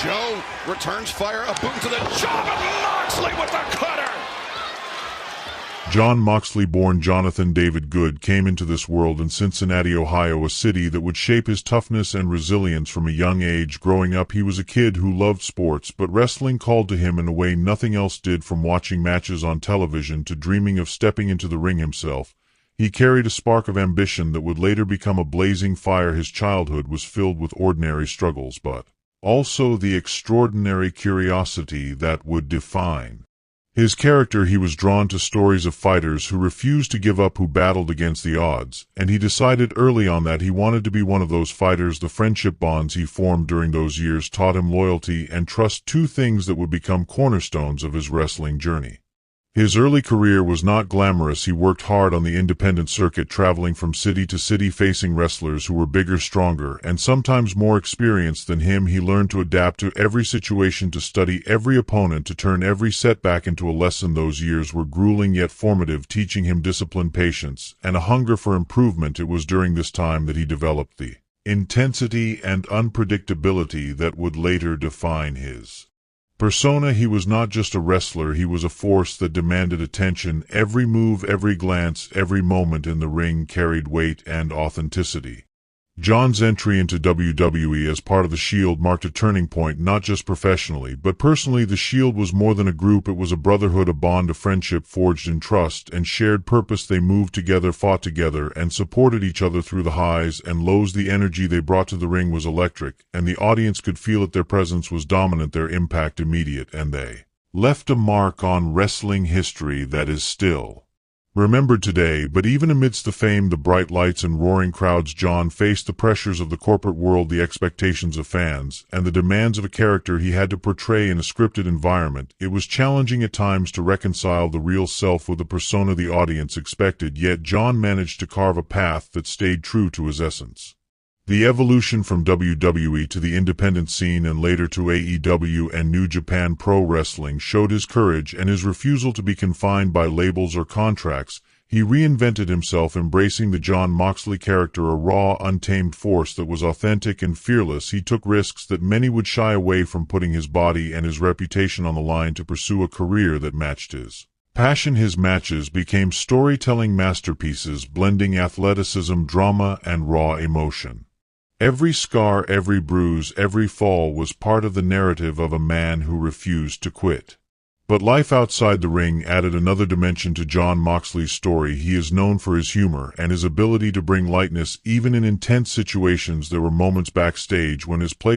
Joe returns fire, a boot to the jaw, and Moxley with the cutter. Jon Moxley, born Jonathan David Good, came into this world in Cincinnati, Ohio, a city that would shape his toughness and resilience from a young age. Growing up, he was a kid who loved sports, but wrestling called to him in a way nothing else did. From watching matches on television to dreaming of stepping into the ring himself, he carried a spark of ambition that would later become a blazing fire. His childhood was filled with ordinary struggles, but also the extraordinary curiosity that would define his character. He was drawn to stories of fighters who refused to give up, who battled against the odds, and he decided early on that he wanted to be one of those fighters. The friendship bonds he formed during those years taught him loyalty and trust, two things that would become cornerstones of his wrestling journey. His early career was not glamorous. He worked hard on the independent circuit, traveling from city to city, facing wrestlers who were bigger, stronger, and sometimes more experienced than him. He learned to adapt to every situation, to study every opponent, to turn every setback into a lesson. Those years were grueling yet formative, teaching him discipline, patience, and a hunger for improvement. It was during this time that he developed the intensity and unpredictability that would later define his persona. He was not just a wrestler, he was a force that demanded attention. Every move, every glance, every moment in the ring carried weight and authenticity. Jon's entry into WWE as part of the Shield marked a turning point, not just professionally, but personally. The Shield was more than a group, it was a brotherhood, a bond of friendship forged in trust and shared purpose. They moved together, fought together, and supported each other through the highs and lows. The energy they brought to the ring was electric, and the audience could feel it. Their presence was dominant, their impact immediate, and they left a mark on wrestling history that is still remembered today. But even amidst the fame, the bright lights, and roaring crowds, Jon faced the pressures of the corporate world, the expectations of fans, and the demands of a character he had to portray in a scripted environment. It was challenging at times to reconcile the real self with the persona the audience expected, yet Jon managed to carve a path that stayed true to his essence. The evolution from WWE to the independent scene and later to AEW and New Japan Pro Wrestling showed his courage and his refusal to be confined by labels or contracts. He reinvented himself, embracing the Jon Moxley character, a raw, untamed force that was authentic and fearless. He took risks that many would shy away from, putting his body and his reputation on the line to pursue a career that matched his passion. His matches became storytelling masterpieces, blending athleticism, drama, and raw emotion. Every scar, every bruise, every fall was part of the narrative of a man who refused to quit. But life outside the ring added another dimension to Jon Moxley's story. He is known for his humor and his ability to bring lightness even in intense situations. There were moments backstage when his play